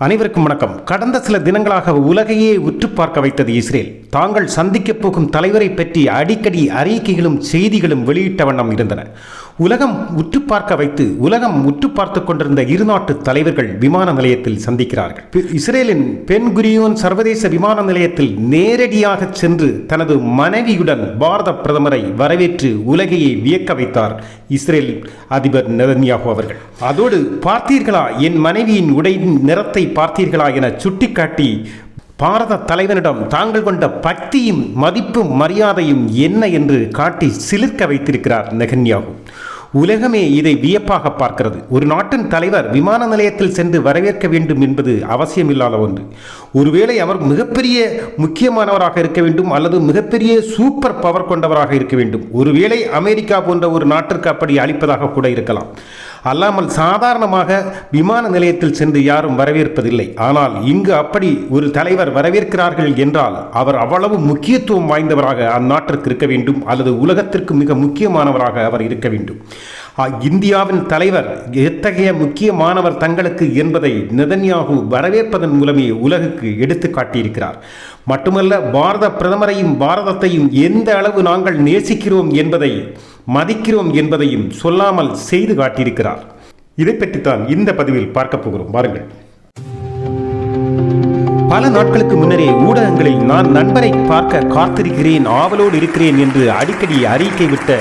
அனைவருக்கும் வணக்கம். கடந்த சில தினங்களாக உலகையே உற்று பார்க்க வைத்தது இஸ்ரேல். தாங்கள் சந்திக்கப் போகும் தலைவரை பற்றி அடிக்கடி அறிக்கைகளும் செய்திகளும் வெளியிட்ட வண்ணம் இருந்தன. உலகம் உற்று பார்த்து கொண்டிருந்த இரு நாட்டு தலைவர்கள் விமான நிலையத்தில் சந்திக்கிறார்கள். இஸ்ரேலின் பென் குரியோன் சர்வதேச விமான நிலையத்தில் நேரடியாக சென்று தனது மனைவியுடன் பாரத பிரதமரை வரவேற்று உலகையே வியக்க வைத்தார் இஸ்ரேல் அதிபர் நெதன்யாகு அவர்கள். அதோடு பார்த்தீர்களா, என் மனைவியின் உடையின் நிறத்தை பார்த்தீர்களா என சுட்டிக்காட்டி பாரத தலைவனிடம் தாங்கள் கொண்ட பக்தியும் மதிப்பும் மரியாதையும் என்ன என்று காட்டி சிலிர்க்க வைத்திருக்கிறார் நெதன்யாகு. உலகமே இதை வியப்பாக பார்க்கிறது. ஒரு நாட்டின் தலைவர் விமான நிலையத்தில் சென்று வரவேற்க வேண்டும் என்பது அவசியமில்லாத ஒன்று. ஒருவேளை அவர் மிகப்பெரிய முக்கியமானவராக இருக்க வேண்டும் அல்லது மிகப்பெரிய சூப்பர் பவர் கொண்டவராக இருக்க வேண்டும். ஒருவேளை அமெரிக்கா போன்ற ஒரு நாட்டிற்கு அப்படி அளிப்பதாக கூட இருக்கலாம். அல்லாமல் சாதாரணமாக விமான நிலையத்தில் சென்று யாரும் வரவேற்பதில்லை. ஆனால் இங்கு அப்படி ஒரு தலைவர் வரவேற்கிறார்கள் என்றால் அவர் அவ்வளவு முக்கியத்துவம் வாய்ந்தவராக அந்நாட்டிற்கு இருக்க வேண்டும் அல்லது உலகத்திற்கு மிக முக்கியமானவராக அவர் இருக்க வேண்டும். இந்தியாவின் தலைவர் எத்தகைய முக்கியமானவர் தங்களுக்கு என்பதை நெதன்யாகு வரவேற்பதன் மூலமே உலகுக்கு எடுத்து காட்டியிருக்கிறார். மட்டுமல்ல, பாரத பிரதமரையும் பாரதத்தையும் எந்த அளவு நாங்கள் நேசிக்கிறோம் என்பதை மதிக்கிறோம் என்பதையும் சொல்லாமல் செய்து காட்டியிருக்கிறார். இதை பற்றித்தான் இந்த பதிவில் பார்க்க போகிறோம். வாருங்கள். பல நாட்களுக்கு முன்னரே ஊடகங்களில் நான் நண்பரை பார்க்க காத்திருக்கிறேன், ஆவலோடு இருக்கிறேன் என்று அடிக்கடி அறிக்கை விட்ட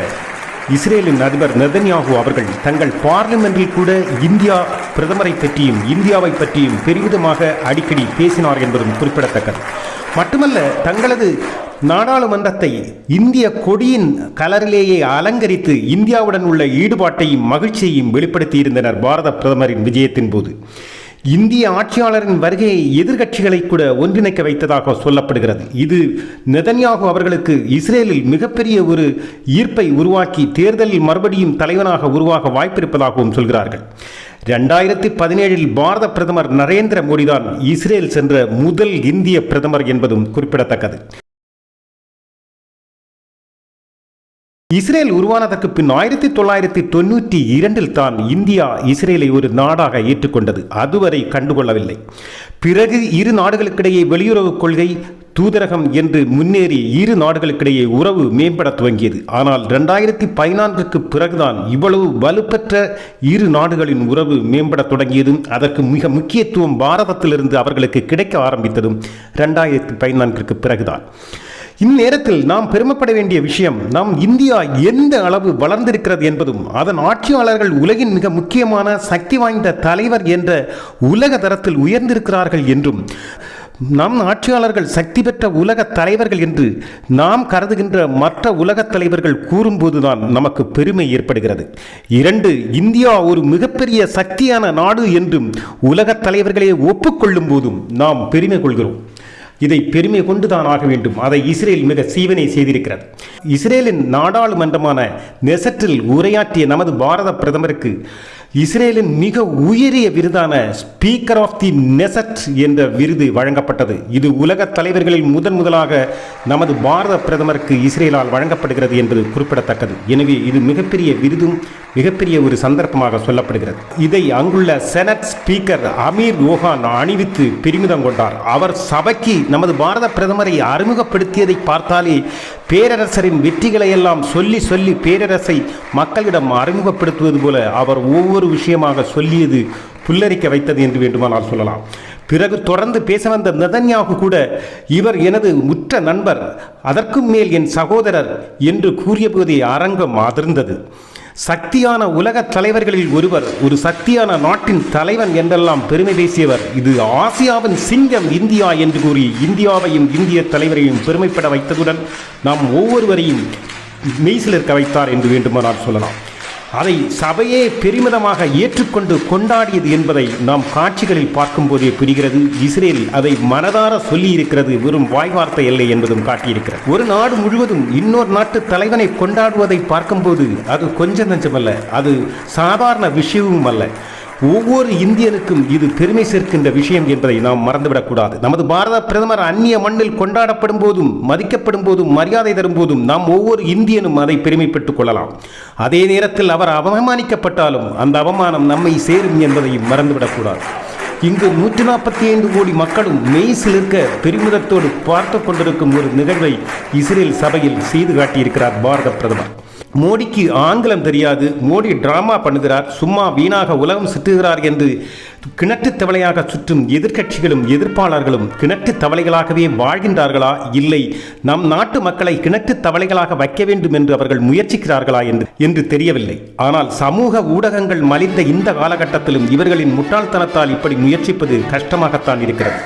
இஸ்ரேலின் அதிபர் நெதன்யாகு அவர்கள் தங்கள் பார்லிமென்றில் கூட இந்தியா பிரதமரை பற்றியும் இந்தியாவை பற்றியும் பெருமிதமாக அடிக்கடி பேசினார் என்பதும் குறிப்பிடத்தக்கது. மட்டுமல்ல, தங்களது நாடாளுமன்றத்தை இந்திய கொடியின் கலரிலேயே அலங்கரித்து இந்தியாவுடன் உள்ள ஈடுபாட்டையும் மகிழ்ச்சியையும் வெளிப்படுத்தியிருந்தனர் பாரத பிரதமரின் விஜயத்தின் போது. இந்திய ஆட்சியாளரின் வருகையை எதிர்க்கட்சிகளை கூட ஒன்றிணைக்க வைத்ததாக சொல்லப்படுகிறது. இது நெதன்யாகு அவர்களுக்கு இஸ்ரேலில் மிகப்பெரிய ஒரு ஈர்ப்பை உருவாக்கி தேர்தலில் மறுபடியும் தலைவனாக உருவாக வாய்ப்பிருப்பதாகவும் சொல்கிறார்கள். 2017 பாரத பிரதமர் நரேந்திர மோடிதான் இஸ்ரேல் சென்ற முதல் இந்திய பிரதமர் என்பதும் குறிப்பிடத்தக்கது. இஸ்ரேல் உருவானதற்கு பின் 1992 தான் இந்தியா இஸ்ரேலை ஒரு நாடாக ஏற்றுக்கொண்டது. அதுவரை கண்டுகொள்ளவில்லை. பிறகு இரு நாடுகளுக்கிடையே வெளியுறவு கொள்கை தூதரகம் என்று முன்னேறி இரு நாடுகளுக்கிடையே உறவு மேம்பட துவங்கியது. ஆனால் 2014 பிறகுதான் இவ்வளவு வலுப்பெற்ற இரு நாடுகளின் உறவு மேம்பட தொடங்கியதும் அதற்கு மிக முக்கியத்துவம் பாரதத்திலிருந்து அவர்களுக்கு கிடைக்க ஆரம்பித்ததும் 2014 பிறகுதான். இந்நேரத்தில் நாம் பெருமைப்பட வேண்டிய விஷயம், நாம் இந்தியா எந்த அளவு வளர்ந்திருக்கிறது என்பதும் அதன் ஆட்சியாளர்கள் உலகின் மிக முக்கியமான சக்தி வாய்ந்த தலைவர் என்ற உலக தரத்தில் உயர்ந்திருக்கிறார்கள் என்றும் நம் ஆட்சியாளர்கள் சக்தி பெற்ற உலக தலைவர்கள் என்று நாம் கருதுகின்ற மற்ற உலக தலைவர்கள் கூறும்போதுதான் நமக்கு பெருமை ஏற்படுகிறது. 2, இந்தியா ஒரு மிகப்பெரிய சக்தியான நாடு என்றும் உலக தலைவர்களே ஒப்புக்கொள்ளும் போதும் நாம் பெருமை கொள்கிறோம். இதை பெருமை கொண்டுதான் ஆக வேண்டும். அதை இஸ்ரேல் மிக சீவனை செய்திருக்கிறது. இஸ்ரேலின் நாடாளுமன்றமான நெசட்டில் உரையாற்றிய நமது பாரத பிரதமருக்கு இஸ்ரேலின் மிக உயரிய விருதான ஸ்பீக்கர் ஆஃப் தி நெசட் என்ற விருது வழங்கப்பட்டது. இது உலக தலைவர்களில் முதலாக நமது பாரத பிரதமருக்கு இஸ்ரேலால் வழங்கப்படுகிறது என்பது குறிப்பிடத்தக்கது. எனவே இது மிகப்பெரிய விருதும் மிகப்பெரிய ஒரு சந்தர்ப்பமாக சொல்லப்படுகிறது. இதை அங்குள்ள செனட் ஸ்பீக்கர் அமீர் ரோஹான் அணிவித்து பெருமிதம் கொண்டார். அவர் சபைக்கு நமது பாரத பிரதமரை அறிமுகப்படுத்தியதை பார்த்தாலே பேரரசரின் வெற்றிகளை எல்லாம் சொல்லி பேரரசை மக்களிடம் அறிமுகப்படுத்துவது போல அவர் ஒவ்வொரு விஷயமாக சொல்லியது புல்லரிக்க வைத்தது என்று வேண்டுமானால் சொல்லலாம். பிறகு தொடர்ந்து பேச வந்த நெதன்யாகு கூட இவர் எனது உற்ற நண்பர், அதற்கும் மேல் என் சகோதரர் என்று கூறிய போதே அரங்கம் அதிர்ந்தது. சக்தியான உலக தலைவர்களில் ஒருவர், ஒரு சக்தியான நாட்டின் தலைவன் என்றெல்லாம் பெருமை பேசியவர். இது ஆசியாவின் சிங்கம் இந்தியா என்று கூறி இந்தியாவையும் இந்திய தலைவரையும் பெருமைப்பட வைத்ததுடன் நாம் ஒவ்வொருவரையும் மெய்சிலிருக்க வைத்தார் என்று வேண்டுமானால் சொல்லலாம். அதை சபையே பெருமிதமாக ஏற்றுக்கொண்டு கொண்டாடியது என்பதை நாம் காட்சிகளில் பார்க்கும்போதே புரிகிறது. இஸ்ரேல் அதை மனதார சொல்லியிருக்கிறது, வெறும் வாய்வார்த்தை இல்லை என்பதும் காட்டியிருக்கிறது. ஒரு நாடு முழுவதும் இன்னொரு நாட்டு தலைவனை கொண்டாடுவதை பார்க்கும்போது அது கொஞ்சம் நஞ்சமல்ல, அது சாதாரண விஷயமும் அல்ல. ஒவ்வொரு இந்தியனுக்கும் இது பெருமை சேர்க்கின்ற விஷயம் என்பதை நாம் மறந்துவிடக்கூடாது. நமது பாரத பிரதமர் அந்நிய மண்ணில் கொண்டாடப்படும் போதும் மதிக்கப்படும் போதும் மரியாதை தரும் போதும் நாம் ஒவ்வொரு இந்தியனும் அதை பெருமைப்பட்டுக் கொள்ளலாம். அதே நேரத்தில் அவர் அவமானிக்கப்பட்டாலும் அந்த அவமானம் நம்மை சேரும் என்பதையும் மறந்துவிடக்கூடாது. இங்கு 145 கோடி மக்களும் மெய் சிலிர்க்க பெருமிதத்தோடு பார்த்து கொண்டிருக்கும் ஒரு நிகழ்வை இஸ்ரேல் சபையில் செய்து காட்டியிருக்கிறார் பாரத பிரதமர். மோடிக்கு ஆங்கிலம் தெரியாது, மோடி டிராமா பண்ணுகிறார், சும்மா வீணாக உலகம் சுற்றுகிறார் என்று கிணற்று தவளையாக சுற்றும் எதிர்க்கட்சிகளும் எதிர்ப்பாளர்களும் கிணற்று தவளைகளாகவே வாழ்கின்றார்களா, இல்லை நம் நாட்டு மக்களை கிணற்று தவளைகளாக வைக்க வேண்டும் என்று அவர்கள் முயற்சிக்கிறார்களா என்று தெரியவில்லை. ஆனால் சமூக ஊடகங்கள் மலிந்த இந்த காலகட்டத்திலும் இவர்களின் முட்டாள்தனத்தால் இப்படி முயற்சிப்பது கஷ்டமாகத்தான் இருக்கிறது.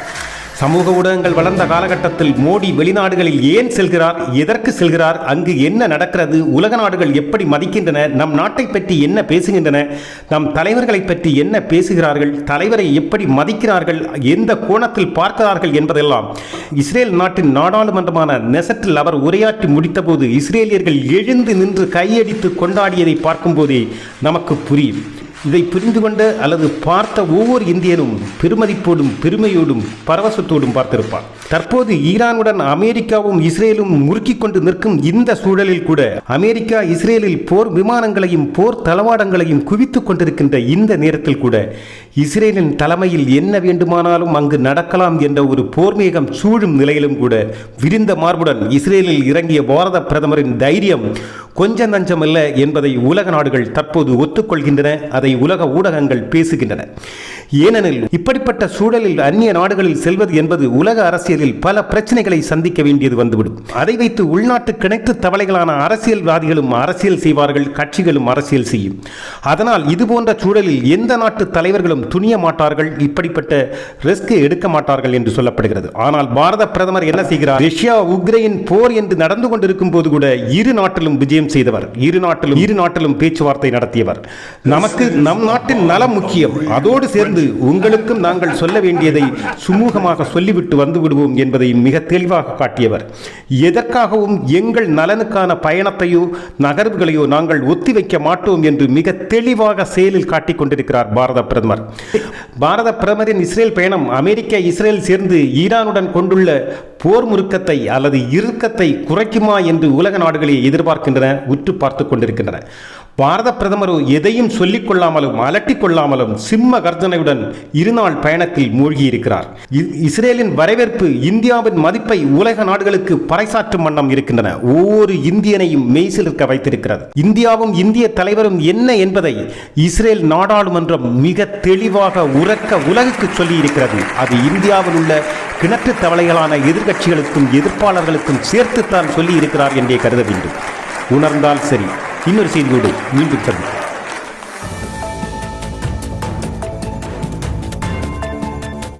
சமூக ஊடகங்கள் வளர்ந்த காலகட்டத்தில் மோடி வெளிநாடுகளில் ஏன் செல்கிறார், எதற்கு செல்கிறார், அங்கு என்ன நடக்கிறது, உலக நாடுகள் எப்படி மதிக்கின்றன, நம் நாட்டை பற்றி என்ன பேசுகின்றன, நம் தலைவர்களை பற்றி என்ன பேசுகிறார்கள், தலைவரை எப்படி மதிக்கிறார்கள், எந்த கோணத்தில் பார்க்கிறார்கள் என்பதெல்லாம் இஸ்ரேல் நாட்டின் நாடாளுமன்றமான நெசட்டில் அவர் உரையாற்றி முடித்தபோது இஸ்ரேலியர்கள் எழுந்து நின்று கையடித்து கொண்டாடியதை பார்க்கும்போதே நமக்கு புரியும். இதை புரிந்து கொண்ட அல்லது பார்த்த ஒவ்வொரு இந்தியனும் பெருமதிப்போடும் பெருமையோடும் பரவசத்தோடும் பார்த்திருப்பார். தற்போது ஈரானுடன் அமெரிக்காவும் இஸ்ரேலும் முறுக்கிக் கொண்டு நிற்கும் இந்த சூழலில் கூட அமெரிக்கா இஸ்ரேலில் போர் விமானங்களையும் போர் தளவாடங்களையும் குவித்துக் கொண்டிருக்கின்ற இந்த நேரத்தில் கூட இஸ்ரேலின் தலைமையில் என்ன வேண்டுமானாலும் அங்கு நடக்கலாம் என்ற ஒரு போர்மேகம் சூழும் நிலையிலும் கூட விரிந்த மார்புடன் இஸ்ரேலில் இறங்கிய பாரத பிரதமரின் தைரியம் கொஞ்ச நஞ்சமல்ல என்பதை உலக நாடுகள் தற்போது ஒத்துக்கொள்கின்றன. அதை உலக ஊடகங்கள் பேசுகின்றன. ஏனெனில் இப்படிப்பட்ட சூழலில் அந்நிய நாடுகளில் செல்வது என்பது உலக அரசியலில் பல பிரச்சனைகளை சந்திக்க வேண்டியது வந்துவிடும். அதை வைத்து உள்நாட்டு கிணற்று தவளைகளான அரசியல்வாதிகளும் அரசியல் செய்வார்கள், கட்சிகளும் அரசியல் செய்யும். அதனால் இதுபோன்ற சூழலில் எந்த நாட்டு தலைவர்களும் துணிய மாட்டார்கள், இப்படிப்பட்ட ரிஸ்க் எடுக்க மாட்டார்கள் என்று சொல்லப்படுகிறது. ஆனால் பாரத பிரதமர் என்ன செய்கிறார்? ரஷ்யா உக்ரைன் போர் என்று நடந்து கொண்டிருக்கும் போது கூட இரு நாட்டிலும் விஜயம் செய்தவர், இரு நாட்டிலும் பேச்சுவார்த்தை நடத்தியவர். நமக்கு நம் நாட்டின் நலம் முக்கியம், அதோடு சேர்ந்து உங்களுக்கும் நாங்கள் சொல்ல வேண்டியதை சுமூகமாக சொல்லிவிட்டு வந்து விடுவோம் என்பதை மிக தெளிவாக காட்டியவர். எதற்காகவும் எங்கள் நலனுக்கான பயணத்தையோ நகர்வுகளையோ நாங்கள் ஒத்திவைக்க மாட்டோம் என்று மிக தெளிவாக செயலில் காட்டிக் கொண்டிருக்கிறார் பாரத பிரதமர். பாரத பிரதமரின் இஸ்ரேல் பயணம் அமெரிக்கா இஸ்ரேல் சேர்ந்து ஈரானுடன் கொண்டுள்ள போர் முறுக்கத்தை அல்லது இறுக்கத்தை குறைக்குமா என்று உலக நாடுகளை எதிர்பார்க்கின்றன, உற்று பார்த்து கொண்டிருக்கின்றன. பாரத பிரதமரோ எதையும் சொல்லிக் கொள்ளாமலும் அலட்டிக் கொள்ளாமலும் சிம்ம கர்ஜனையுடன் இருநாள் பயணத்தில் மூழ்கியிருக்கிறார். இஸ்ரேலின் வரவேற்பு இந்தியாவின் மதிப்பை உலக நாடுகளுக்கு பறைசாற்றும் வண்ணம் இருக்கின்றன. ஒவ்வொரு இந்தியனையும் மெய்சிலிருக்க வைத்திருக்கிறது. இந்தியாவும் இந்திய தலைவரும் என்ன என்பதை இஸ்ரேல் நாடாளுமன்றம் மிக தெளிவாக உரக்க உலகுக்கு சொல்லி இருக்கிறது. அது இந்தியாவில் உள்ள கிணற்று தவளைகளான எதிர்க்கட்சிகளுக்கும் எதிர்ப்பாளர்களுக்கும் சேர்த்துத்தான் சொல்லி இருக்கிறார் என்றே கருத வேண்டும். உணர்ந்தால் சரி. இன்னொரு செய்தியோடு மீண்டும் சந்திப்போம்.